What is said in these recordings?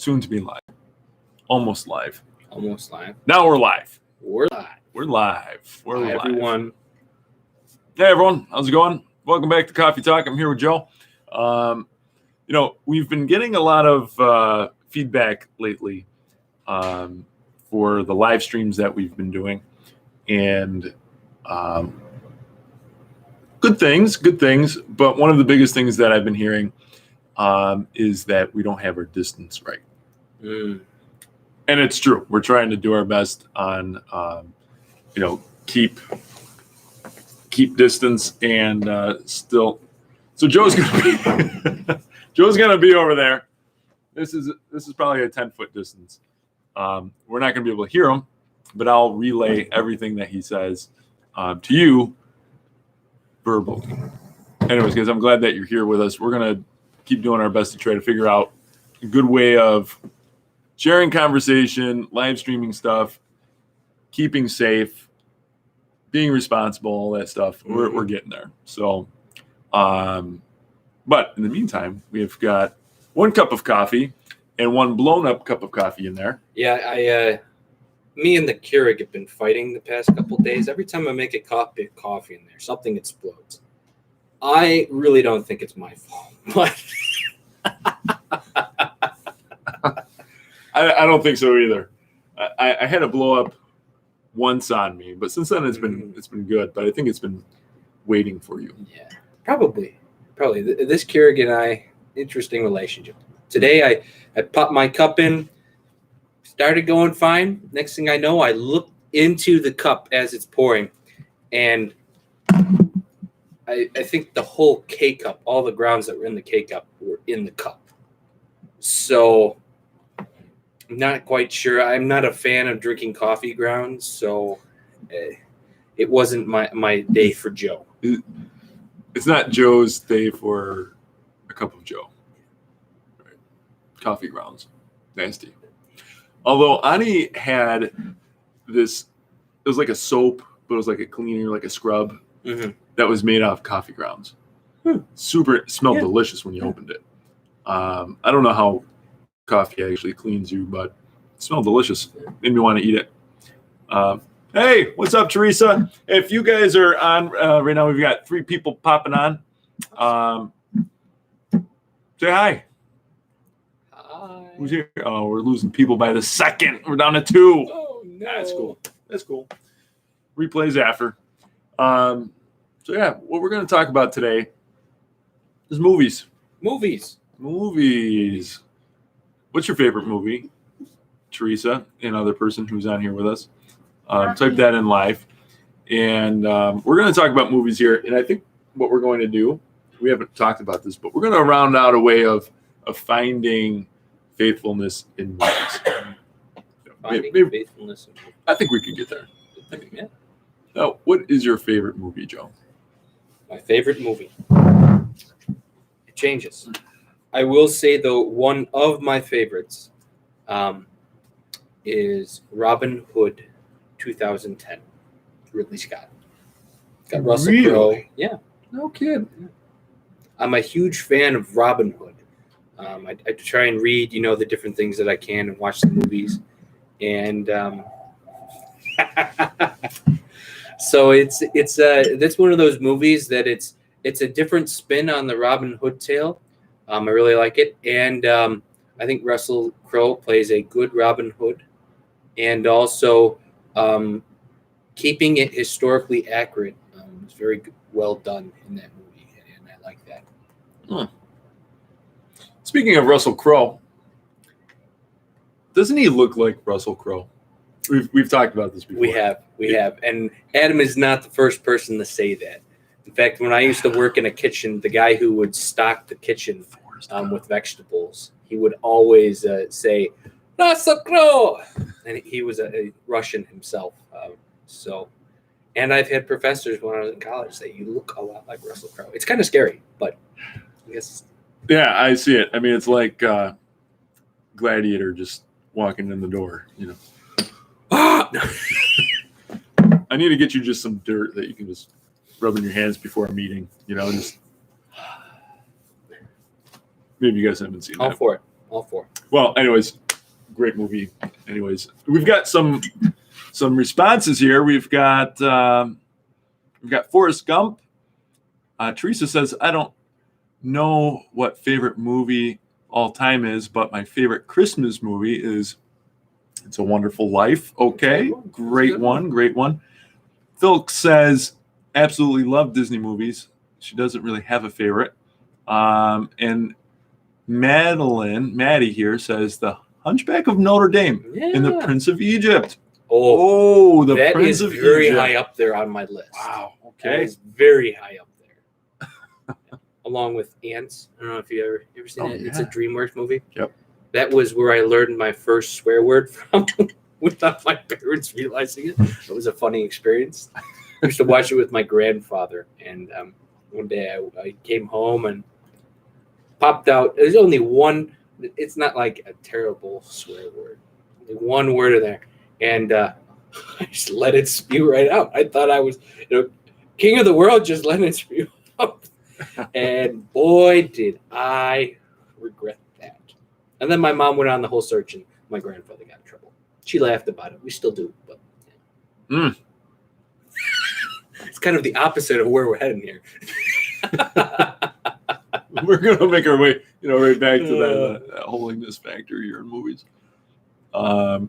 soon to be live. Almost live. Almost live. Now we're live. We're live. We're live. We're Hi, live. everyone. Hey, everyone. How's it going? Welcome back to Coffee Talk. I'm here with Joe. We've been getting a lot of feedback lately for the live streams that we've been doing. And good things. But one of the biggest things that I've been hearing is that we don't have our distance right. And it's true. We're trying to do our best on, keep distance and still. So Joe's gonna be over there. This is probably a 10-foot distance. We're not gonna be able to hear him, but I'll relay everything that he says to you verbally. Anyways, guys, I'm glad that you're here with us. We're gonna keep doing our best to try to figure out a good way of sharing conversation, live streaming stuff, keeping safe, being responsible, all that stuff. We're getting there. So, but in the meantime, we've got one cup of coffee and one blown up cup of coffee in there. Yeah, me and the Keurig have been fighting the past couple of days. Every time I make a cup of coffee in there, something explodes. I really don't think it's my fault, but I don't think so either. I had a blow up once on me, but since then it's been good. But I think it's been waiting for you. Yeah, probably. This Keurig and I, interesting relationship. Today I popped my cup in, started going fine. Next thing I know, I looked into the cup as it's pouring, and I think the whole K-cup, all the grounds that were in the K-cup were in the cup. So I'm not quite sure. I'm not a fan of drinking coffee grounds, so it wasn't my day for Joe. It's not Joe's day for a cup of Joe. Right. Coffee grounds. Nasty. Although Ani had this, it was like a soap, but it was like a cleaner, like a scrub that was made out of coffee grounds. Super, smelled delicious when you opened it. I don't know how coffee actually cleans you, but it smelled delicious. Made me want to eat it. Hey, what's up, Teresa? If you guys are on right now, we've got 3 people popping on. Say hi. Hi. Who's here? Oh, we're losing people by the second. We're down to 2. Oh, no. That's cool. Replays after. So yeah, what we're going to talk about today is movies. Movies. What's your favorite movie, Teresa, another person who's on here with us? Type that in live. And we're going to talk about movies here. And I think what we're going to do, we haven't talked about this, but we're going to round out a way of finding faithfulness in movies. Faithfulness in movies. I think we could get there. Yeah. Now, what is your favorite movie, Joe? My favorite movie. It changes. I will say, though, one of my favorites is Robin Hood 2010. Ridley Scott. Got Russell Crowe. Yeah. No kid. I'm a huge fan of Robin Hood. I try and read, the different things that I can and watch the movies. And so it's that's one of those movies that it's a different spin on the Robin Hood tale. I really like it, and I think Russell Crowe plays a good Robin Hood, and also keeping it historically accurate. It's very well done in that movie, and I like that. Speaking of Russell Crowe, doesn't he look like Russell Crowe? We've talked about this before. We have, and Adam is not the first person to say that. In fact, when I used to work in a kitchen, the guy who would stock the kitchen with vegetables, he would always say, Russell Crowe! And he was a Russian himself. And I've had professors when I was in college say, you look a lot like Russell Crowe. It's kind of scary, but I guess. Yeah, I see it. I mean, it's like Gladiator just walking in the door, I need to get you just some dirt that you can just rub in your hands before a meeting, just maybe you guys haven't seen that. All for it. Well, anyways, great movie. Anyways, we've got some responses here. We've got Forrest Gump. Teresa says, I don't know what favorite movie all time is, but my favorite Christmas movie is It's a Wonderful Life. Okay, great one, great one. Phil says, absolutely love Disney movies. She doesn't really have a favorite. And Maddie here says The Hunchback of Notre Dame and The Prince of Egypt. Oh, The that Prince is of very Egypt. high up there on my list. Wow. That Okay. is very high up there. Along with Ants. I don't know if you ever seen it. It's a Yeah. DreamWorks movie. Yep. That was where I learned my first swear word from without my parents realizing it. It was a funny experience. I used to watch it with my grandfather, and one day I came home and popped out. There's only one. It's not like a terrible swear word. Only one word in there, and I just let it spew right out. I thought I was, king of the world, just letting it spew out. And boy, did I regret that. And then my mom went on the whole search, and my grandfather got in trouble. She laughed about it. We still do, but yeah. It's kind of the opposite of where we're heading here. We're gonna make our way, right back to that holiness factor here in movies. But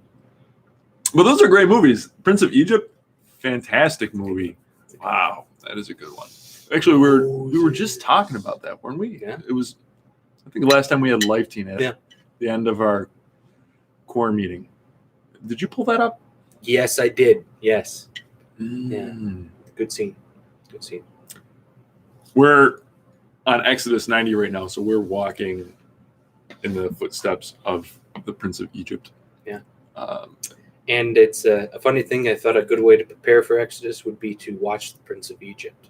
those are great movies. Prince of Egypt, fantastic movie. Wow, that is a good one. Actually, we were just talking about that, weren't we? Yeah. It was, I think, the last time we had Life Teen at Yeah. the end of our core meeting. Did you pull that up? Yes, I did. Yes. Mm. Good scene. Good scene. We're on Exodus 90 right now, so we're walking in the footsteps of the Prince of Egypt. Yeah. And it's a funny thing. I thought a good way to prepare for Exodus would be to watch the Prince of Egypt.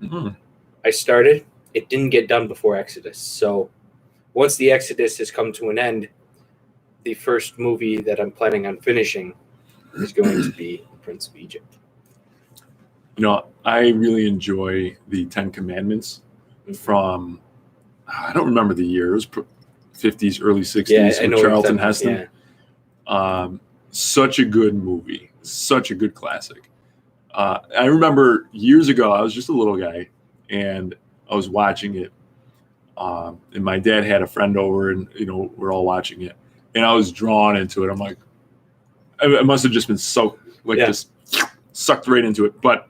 Mhm. I started. It didn't get done before Exodus. So once the Exodus has come to an end, the first movie that I'm planning on finishing is going to be the Prince of Egypt. I really enjoy the Ten Commandments from, I don't remember the year. It was 50s, early 60s I know with Charlton what you're Heston. talking Such a good movie. Such a good classic. I remember years ago, I was just a little guy, and I was watching it. And my dad had a friend over, and, we're all watching it. And I was drawn into it. I'm like, I must have just been just sucked right into it. But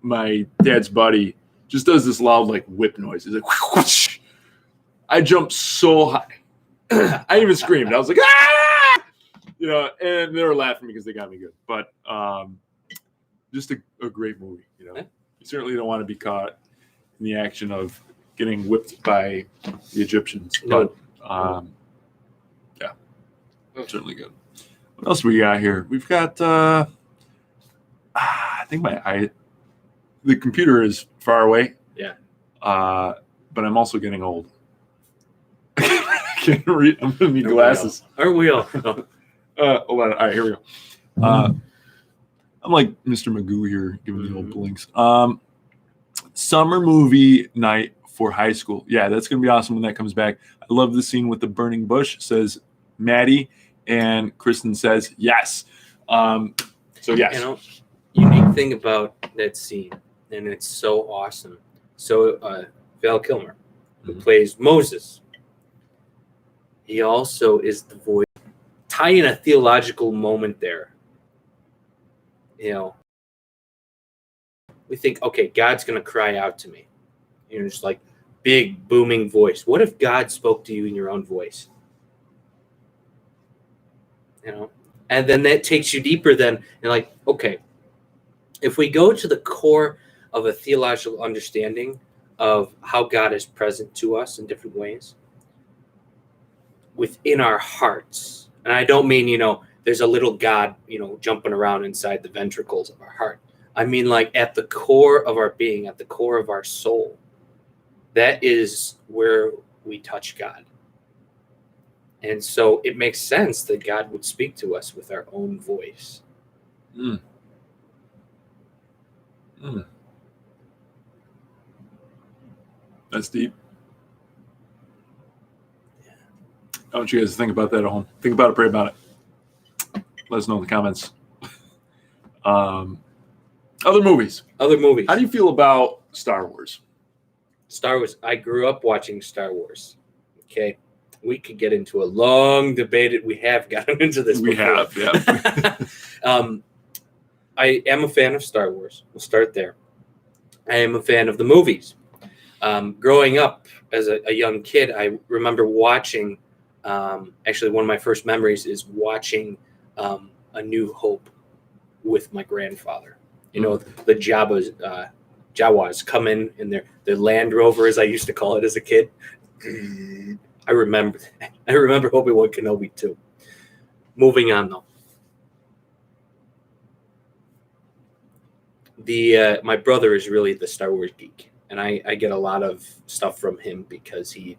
my dad's buddy just does this loud whip noise. He's like, whoosh. I jumped so high. I even screamed. I was like, ah! And they were laughing because they got me good. But just a great movie. You certainly don't want to be caught in the action of getting whipped by the Egyptians. No. But certainly good. What else we got here? We've got I think the computer is far away. Yeah. But I'm also getting old. I can't read. I'm gonna need glasses. Aren't we all? Hold on. All right, here we go. I'm like Mr. Magoo here, giving the old blinks. Summer movie night for high school. Yeah, that's gonna be awesome when that comes back. I love the scene with the burning bush, says Maddie, and Kristen says yes. So yes. Unique thing about that scene, and it's so awesome. So Val Kilmer, who plays Moses, he also is the voice. Tie in a theological moment there. We think, okay, God's going to cry out to me. It's like big booming voice. What if God spoke to you in your own voice? And then that takes you deeper then. And like, okay, if we go to the core of a theological understanding of how God is present to us in different ways within our hearts, and I don't mean, there's a little God, jumping around inside the ventricles of our heart. I mean, like at the core of our being, at the core of our soul, that is where we touch God. And so it makes sense that God would speak to us with our own voice. That's deep. I want you guys to think about that at home. Think about it, pray about it. Let us know in the comments. Other movies. Other movies. How do you feel about Star Wars? Star Wars. I grew up watching Star Wars. Okay. We could get into a long debate. We have gotten into this We before. have, yeah. I am a fan of Star Wars. We'll start there. I am a fan of the movies. Growing up as a young kid, I remember watching, actually one of my first memories is watching A New Hope with my grandfather. You know, the Jawas come in their Land Rover, as I used to call it as a kid. I remember Obi-Wan Kenobi too. Moving on though. My brother is really the Star Wars geek, and I get a lot of stuff from him because he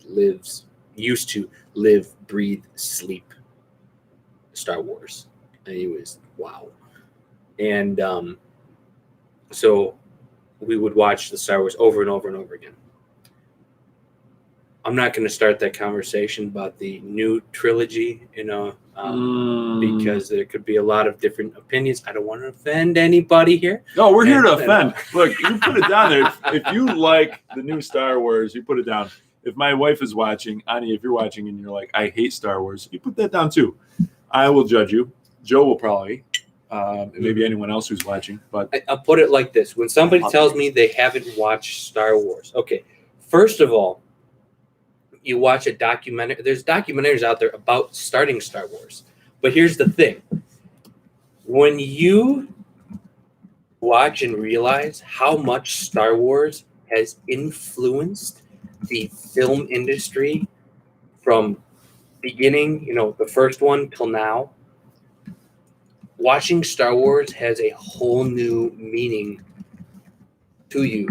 used to live, breathe, sleep Star Wars. And he was wow. And so we would watch the Star Wars over and over and over again. I'm not going to start that conversation about the new trilogy, because there could be a lot of different opinions. I don't want to offend anybody here. No, we're here to offend. Look, you put it down there. If you like the new Star Wars, you put it down. If my wife is watching, Ani, if you're watching and you're like, I hate Star Wars, you put that down too. I will judge you. Joe will probably, and maybe anyone else who's watching. But I'll put it like this. When somebody tells me they haven't watched Star Wars, okay, first of all, you watch a documentary. There's documentaries out there about starting Star Wars. But here's the thing. When you watch and realize how much Star Wars has influenced the film industry from beginning, the first one till now, watching Star Wars has a whole new meaning to you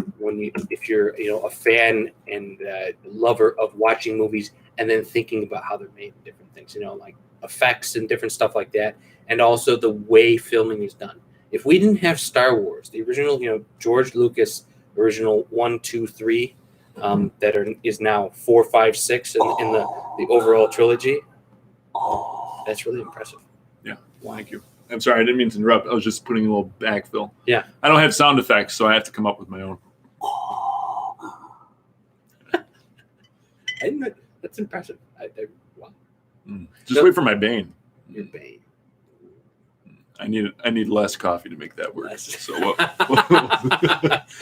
if you're a fan and lover of watching movies and then thinking about how they're made and different things, like effects and different stuff like that, and also the way filming is done. If we didn't have Star Wars, the original, George Lucas original 1, 2, 3, is now 4, 5, 6 in the overall trilogy. That's really impressive. Yeah, thank you. I'm sorry, I didn't mean to interrupt. I was just putting a little backfill. Yeah. I don't have sound effects, so I have to come up with my own. That's impressive. Wow. Just wait for my Bane. Your Bane. I need less coffee to make that work. So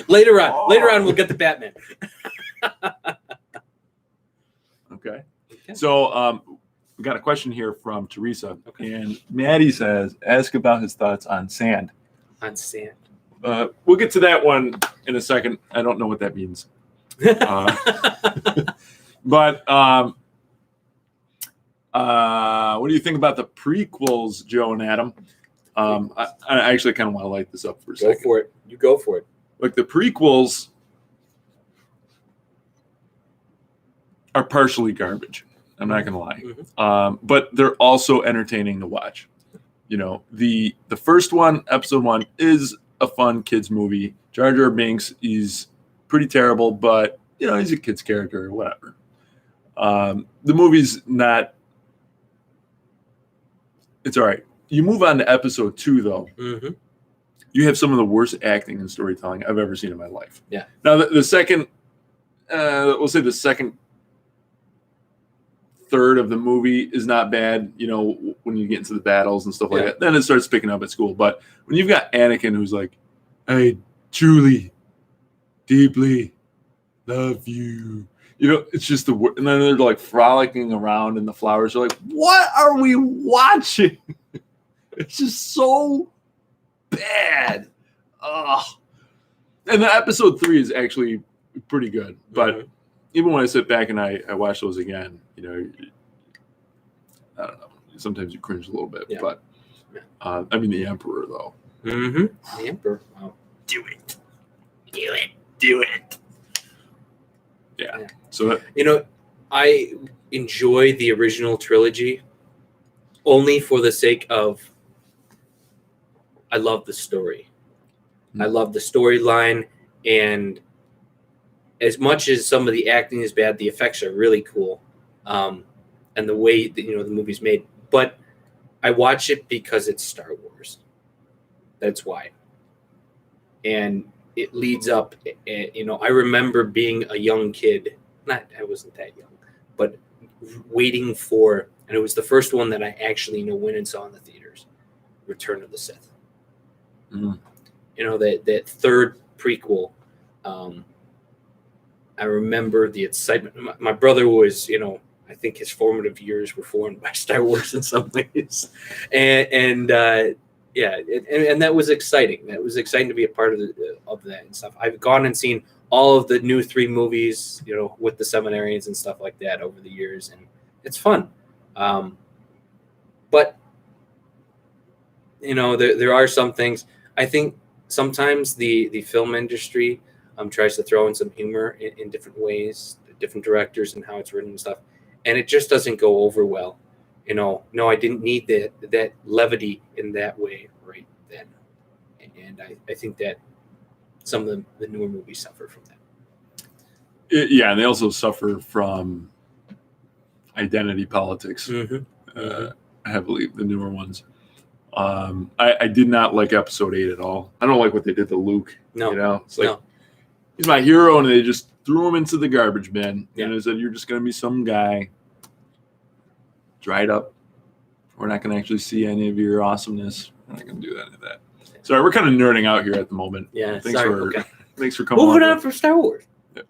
later on, we'll get the Batman. Okay. So we got a question here from Teresa, and Maddie says, ask about his thoughts on sand. On sand. We'll get to that one in a second. I don't know what that means. But what do you think about the prequels, Joe and Adam? I actually kind of want to light this up for a second. Go for it. You go for it. Like the prequels are partially garbage. I'm not going to lie. Mm-hmm. But they're also entertaining to watch. The first one, episode 1, is a fun kids movie. Jar Jar Binks is pretty terrible, but he's a kid's character or whatever. The movie's not. It's all right. You move on to episode 2, though. Mm-hmm. You have some of the worst acting and storytelling I've ever seen in my life. Yeah. Now the second, we'll say the second third of the movie is not bad. When you get into the battles and stuff like that, then it starts picking up at school. But when you've got Anakin who's like, I truly, deeply love you. It's just the word. And then they're like frolicking around in the flowers. They're like, what are we watching? It's just so bad. Ugh. And the episode 3 is actually pretty good. But even when I sit back and I watch those again, I don't know. Sometimes you cringe a little bit. Yeah. But I mean, the Emperor, though. Mm-hmm. The Emperor. Wow. Do it. Yeah. So I enjoy the original trilogy only for the sake of I love the story. I love the storyline, and as much as some of the acting is bad, the effects are really cool. and the way that, the movie's made. But I watch it because it's Star Wars. That's why. And it leads up. I remember being a young kid. I wasn't that young, but waiting for, and it was the first one that I actually went and saw in the theaters, Return of the Sith. Mm. That third prequel. I remember the excitement. My brother was, I think his formative years were formed by Star Wars in some ways, and that was exciting. That was exciting to be a part of that and stuff. I've gone and seen all of the new 3 movies, with the seminarians and stuff like that over the years, and it's fun. But there are some things. I think sometimes the film industry tries to throw in some humor in different ways, different directors and how it's written and stuff, and it just doesn't go over well. No, I didn't need that levity in that way right then, and I think that some of the newer movies suffer from that. Yeah, and they also suffer from identity politics heavily, the newer ones. I did not like episode 8 at all. I don't like what they did to Luke. No, it's like he's my hero, and they just threw him into the garbage bin. Yeah. And they said, you're just going to be some guy dried up. We're not going to actually see any of your awesomeness. We're not going to do any of that. Sorry, we're kind of nerding out here at the moment. Yeah, Thanks for coming. Moving on from Star Wars.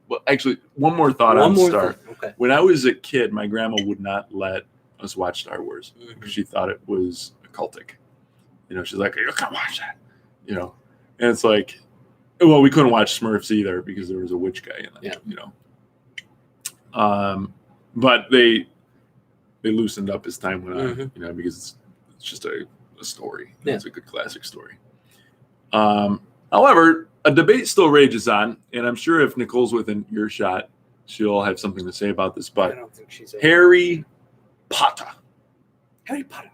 Well, actually, one more thought on Star. Okay. When I was a kid, my grandma would not let us watch Star Wars because she thought it was occultic. She's like, "You can't watch that," and it's like, well, we couldn't watch Smurfs either because there was a witch guy in it. Yeah. But they loosened up as time went on, because it's just a story. Yeah. It's a good classic story. However, a debate still rages on, and I'm sure if Nicole's within earshot, she'll have something to say about this. But I don't think she's Harry Potter. Harry Potter.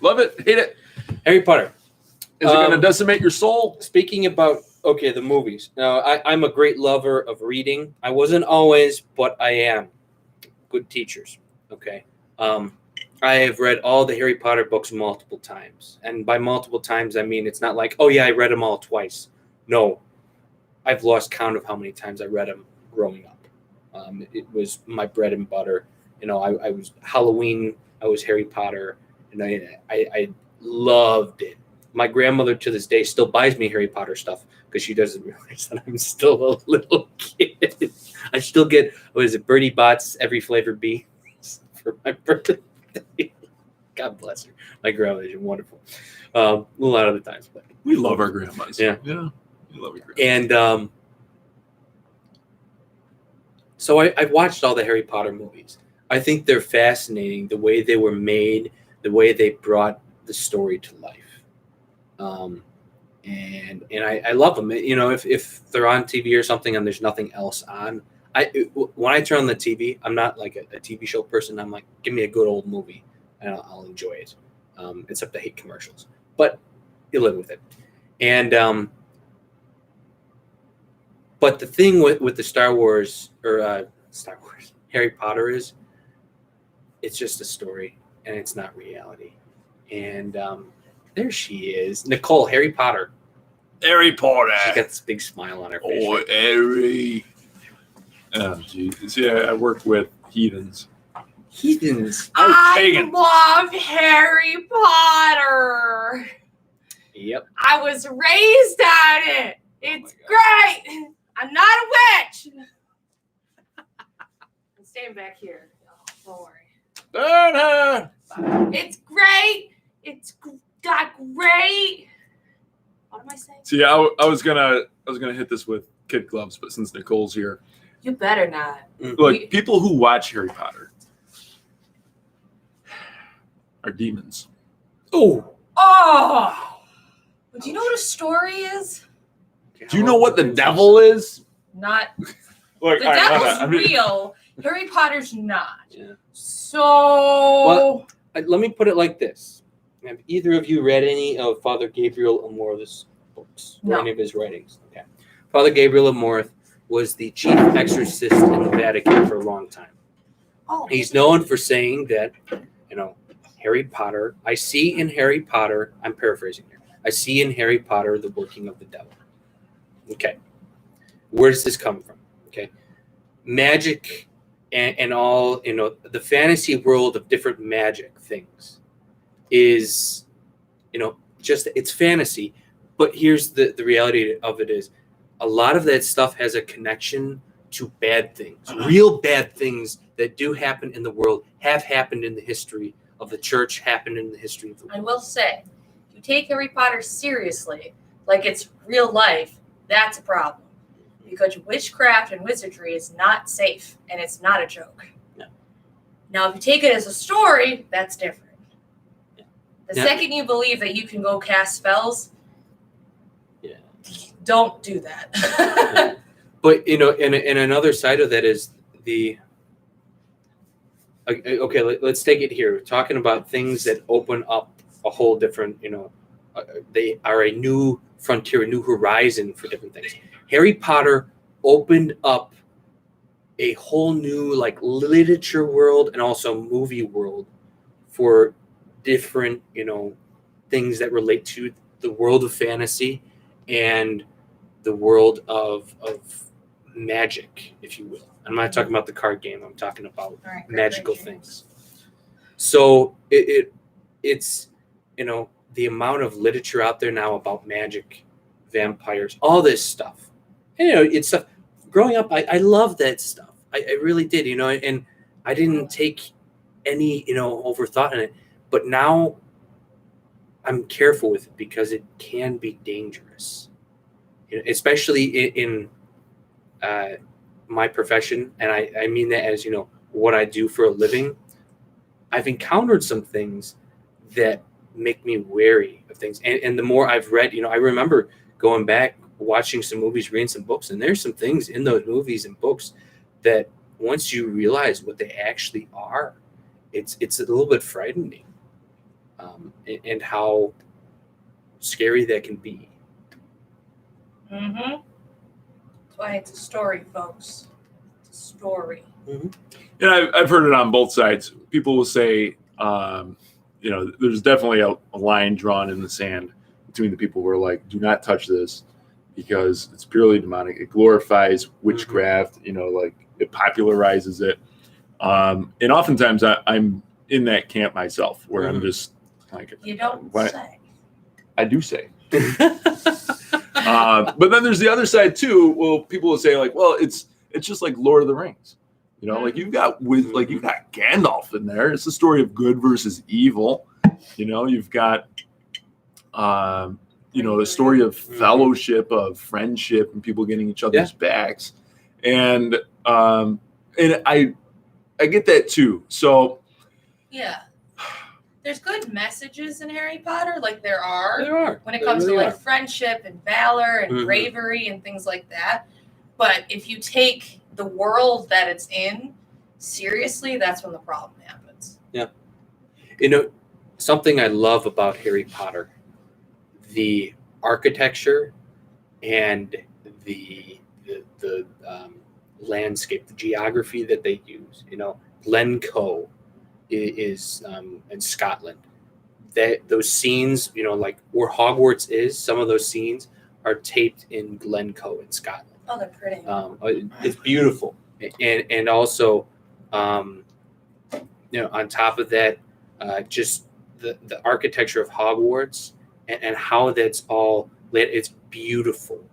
Love it, hate it. Harry Potter. Is it going to decimate your soul? Speaking about the movies. Now, I'm a great lover of reading. I wasn't always, but I am. Good teachers. Okay. I have read all the Harry Potter books multiple times. And by multiple times, I mean, it's not like, oh, yeah, I read them all twice. No, I've lost count of how many times I read them growing up. It was my bread and butter. I was Halloween. I was Harry Potter. And I loved it. My grandmother to this day still buys me Harry Potter stuff because she doesn't realize that I'm still a little kid. I still get, Bertie Bott's every flavored beans for my birthday. God bless her. My grandmother is wonderful. A lot of the times, but we love our grandmas. Yeah, we love our grandmas. And so I've watched all the Harry Potter movies. I think they're fascinating, the way they were made, the way they brought the story to life. And I love them. If they're on TV or something and there's nothing else on, when I turn on the TV, I'm not like a TV show person. I'm like, give me a good old movie and I'll enjoy it. Except I hate commercials, but you live with it. And but the thing with the Star Wars Harry Potter is, it's just a story and it's not reality. And there she is, Nicole, Harry Potter. Harry Potter. She got this big smile on her face. Oh, Harry. Oh, geez. Yeah, I work with heathens. Heathens. I love Harry Potter. Yep. I was raised on it. It's great. I'm not a witch. I'm staying back here. Don't worry. It's great. It's got great. What am I saying? See, I was gonna hit this with kid gloves, but since Nicole's here, You better not. look, people who watch Harry Potter are demons. Oh. Do you know what a story is? Do you know what the devil is? Not. Look, The devil's real. Harry Potter's not. Yeah. So. Well, let me put it like this. Have either of you read any of Father Gabriel Amorth's books or No. any of his writings? Okay. Father Gabriel Amorth was the chief exorcist in the Vatican for a long time. Oh, He's known for saying that, Harry Potter, I see in Harry Potter, I'm paraphrasing here, I see in Harry Potter the working of the devil. Okay. Where does this come from? Okay. Magic and all, the fantasy world of different magic things is, just it's fantasy. But here's the reality of it is a lot of that stuff has a connection to bad things, real bad things that do happen in the world, have happened in the history of the church, happened in the history of the I world. will say, if you take Harry Potter seriously, like it's real life, that's a problem. Because witchcraft and wizardry is not safe, and it's not a joke. Yeah. Now, if you take it as a story, that's different. Yeah. The Yeah. second you believe that you can go cast spells, Yeah. don't do that. But and another side of that is the okay. Let's take it here. We're talking about things that open up a whole different. They are a new frontier, a new horizon for different things. Harry Potter opened up a whole new literature world and also movie world for different things that relate to the world of fantasy and the world of magic, if you will. I'm not talking about the card game. I'm talking about All right, magical great, things. So it's the amount of literature out there now about magic, vampires, all this stuff. And, it's stuff. Growing up, I loved that stuff. I really did. And I didn't take any overthought in it. But now I'm careful with it because it can be dangerous, especially in my profession, and I mean that as what I do for a living. I've encountered some things that make me wary of things, and the more I've read, I remember going back, watching some movies, reading some books, and there's some things in those movies and books that once you realize what they actually are, it's a little bit frightening, and how scary that can be. Mm-hmm. That's why it's a story, folks. It's a story. And I've heard it on both sides. People will say, there's definitely a line drawn in the sand between the people who are like, do not touch this because it's purely demonic. It glorifies witchcraft, it popularizes it. And oftentimes I'm in that camp myself where I'm just like, You don't what? say. I do say. But then there's the other side too. Well, people will say like, well, it's just like Lord of the Rings. Like you've got you've got Gandalf in there. It's a story of good versus evil. You've got the story of fellowship, of friendship, and people getting each other's backs. And I get that too. So Yeah. There's good messages in Harry Potter, like there are. There are. When it There comes really to are. friendship and valor and bravery and things like that. But if you take the world that it's in seriously, that's when the problem happens. Yeah. Something I love about Harry Potter, the architecture and the landscape, the geography that they use. Glencoe is in Scotland. Those scenes, like where Hogwarts is, some of those scenes are taped in Glencoe in Scotland. Oh, they're pretty. It's beautiful, and also, on top of that, just the architecture of Hogwarts and how that's all lit. It's beautiful,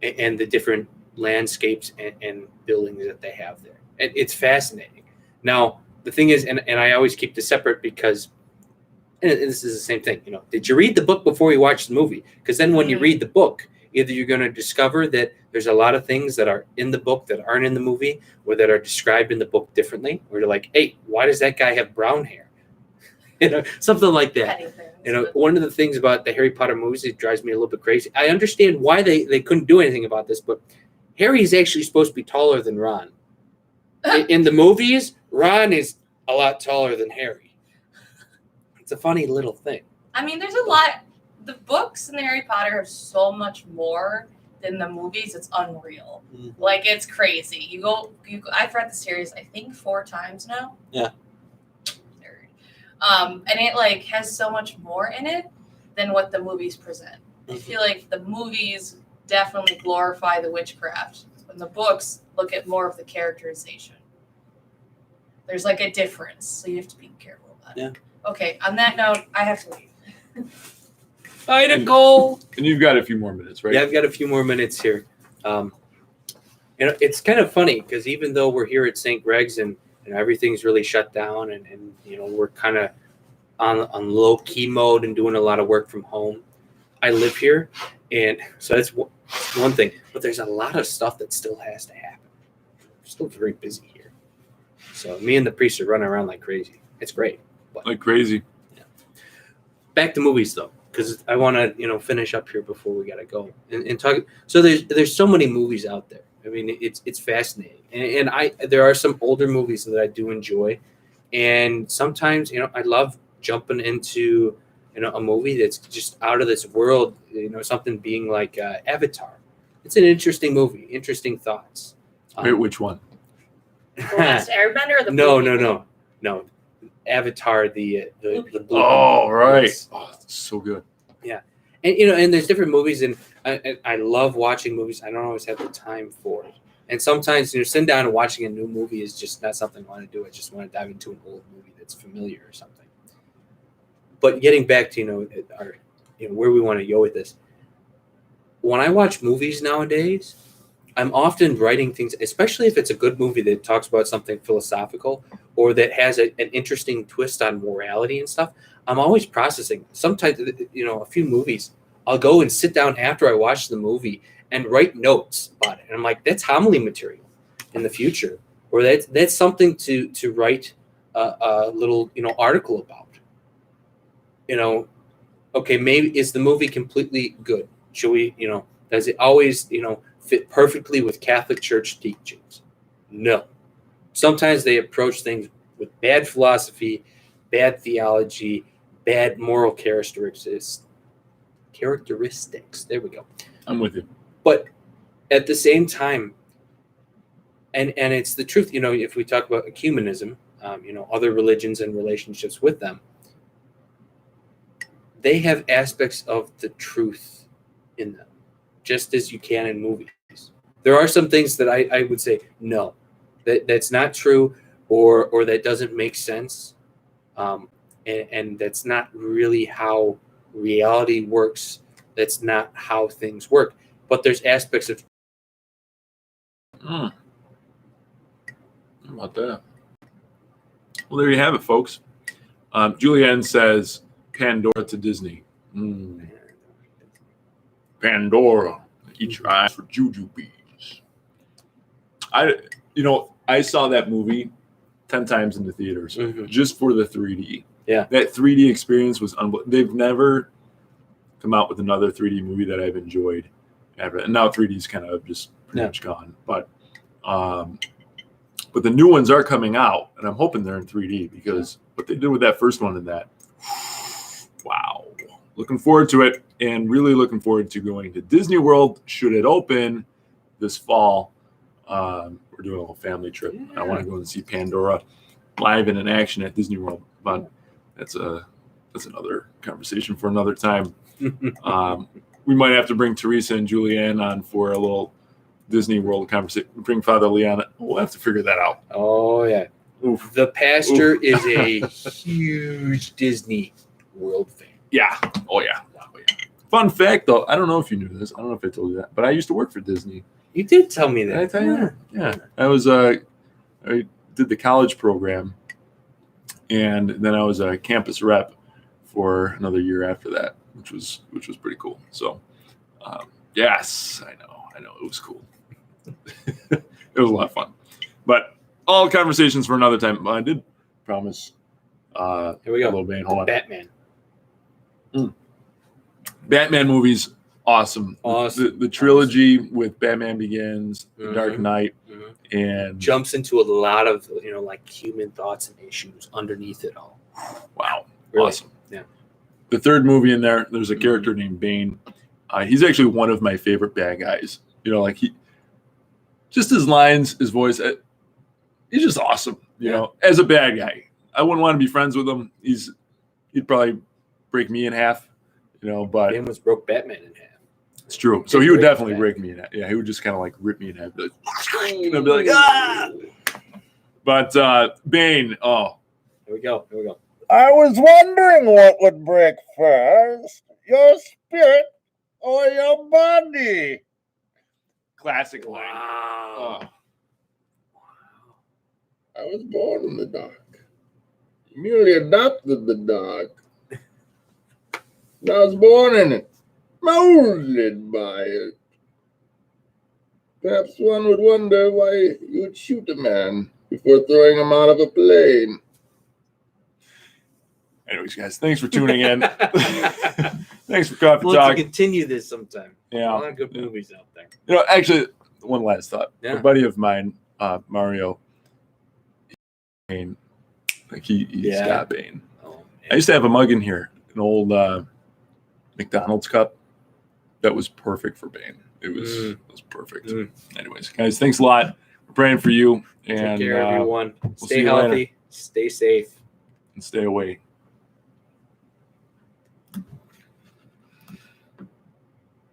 and the different landscapes and buildings that they have there. It's fascinating. Now, the thing is, and I always keep this separate because, and this is the same thing. Did you read the book before you watch the movie? Because then when you read the book, either you're going to discover that there's a lot of things that are in the book that aren't in the movie, or that are described in the book differently, or you're like, hey, why does that guy have brown hair? Something like that. Petty things. One of the things about the Harry Potter movies that drives me a little bit crazy. I understand why they couldn't do anything about this, but Harry is actually supposed to be taller than Ron. In the movies, Ron is a lot taller than Harry. It's a funny little thing. I mean, there's a lot. The books in the Harry Potter have so much more in the movies, it's unreal. Mhm. Like it's crazy. I've read the series I think 4 times now. Yeah. Third. And it like has so much more in it than what the movies present. I feel like the movies definitely glorify the witchcraft. When the books look at more of the characterization. There's like a difference, so you have to be careful about it. Yeah. Okay, on that note, I have to leave. Bye, Nicole. And you've got a few more minutes, right? Yeah, I've got a few more minutes here. It's kind of funny because even though we're here at St. Greg's and everything's really shut down and we're kind of on low key mode and doing a lot of work from home, I live here, and so that's one thing. But there's a lot of stuff that still has to happen. We're still very busy here. So me and the priest are running around like crazy. It's great. Like crazy. Yeah. Back to movies though, because I want to finish up here before we gotta go and talk. So there's so many movies out there. I mean, it's fascinating, and there are some older movies that I do enjoy, and sometimes I love jumping into a movie that's just out of this world. Something being like Avatar. It's an interesting movie. Interesting thoughts. Wait, which one? The Last Airbender or the No. Avatar, the blue. Oh, right. Yes. Oh, it's so good. And and there's different movies, and I love watching movies. I don't always have the time for it, and sometimes sitting down and watching a new movie is just not something I want to do. I just want to dive into an old movie that's familiar or something. But getting back to our where we want to go with this, when I watch movies nowadays, I'm often writing things, especially if it's a good movie that talks about something philosophical or that has an interesting twist on morality and stuff. I'm always processing. Sometimes, a few movies, I'll go and sit down after I watch the movie and write notes about it. And I'm like, that's homily material in the future, or that's something to write a little article about. Okay, maybe is the movie completely good? Should we, does it always, fit perfectly with Catholic Church teachings? No. Sometimes they approach things with bad philosophy, bad theology, bad moral characteristics. There we go. I'm with you. But at the same time, and it's the truth, if we talk about ecumenism, other religions and relationships with them, they have aspects of the truth in them, just as you can in movies. There are some things that I would say, no, that's not true, or that doesn't make sense. And that's not really how reality works. That's not how things work. But there's aspects of. How about that? Well, there you have it, folks. Julianne says Pandora to Disney. Pandora, eat your eyes for juju bees. I saw that movie 10 times in the theaters just for the 3D. Yeah. That 3D experience was unbelievable. They've never come out with another 3D movie that I've enjoyed ever. And now 3D is kind of just pretty much gone. But the new ones are coming out, and I'm hoping they're in 3D because what they did with that first one in that, wow. Looking forward to it, and really looking forward to going to Disney World should it open this fall. We're doing a whole family trip. Yeah. I want to go and see Pandora live and in action at Disney World, but that's another conversation for another time. We might have to bring Teresa and Julianne on for a little Disney World conversation. Bring Father Leon. We'll have to figure that out. Oh yeah. Oof. The pastor is a huge Disney World fan. Yeah. Oh yeah. Fun fact, though, I don't know if you knew this. I don't know if I told you that, but I used to work for Disney. You did tell me that. Did I tell you that? Yeah. I was I did the college program, and then I was a campus rep for another year after that, which was pretty cool. So, yes, I know it was cool. It was a lot of fun, but all conversations for another time. I did promise. Here we go. A little bit. Hold on. Batman. Batman movies, awesome. The trilogy with Batman Begins, The Dark Knight, and jumps into a lot of like human thoughts and issues underneath it all. Wow, really? Awesome. Yeah. The third movie in there's a character named Bane. He's actually one of my favorite bad guys. You know, like just his lines, his voice, he's just awesome. You know, as a bad guy, I wouldn't want to be friends with him. He'd probably break me in half. You know, but He almost broke Batman in half. it's true. So he would definitely break me in half. Yeah, he would just kind of like rip me in half. Be like, and I'd be like, ah. But Bane, oh, Here we go. I was wondering what would break first, your spirit or your body. classic line. Wow. Oh. I was born in the dark. Merely adopted the dark. I was born in it, molded by it. Perhaps one would wonder why you would shoot a man before throwing him out of a plane. Anyways, guys, thanks for tuning in. Thanks for Coffee We'll have Talk. to continue this sometime. Yeah. A lot of good movies out there. You know, actually, one last thought. Yeah. A buddy of mine, Mario, Bane, like he's Yeah. got Bane. Oh, I used to have a mug in here, an old McDonald's cup that was perfect for Bane. It was perfect. Mm. Anyways, guys, thanks a lot. We're praying for you, Take and care, everyone. see Stay you later. healthy. Stay safe. stay away.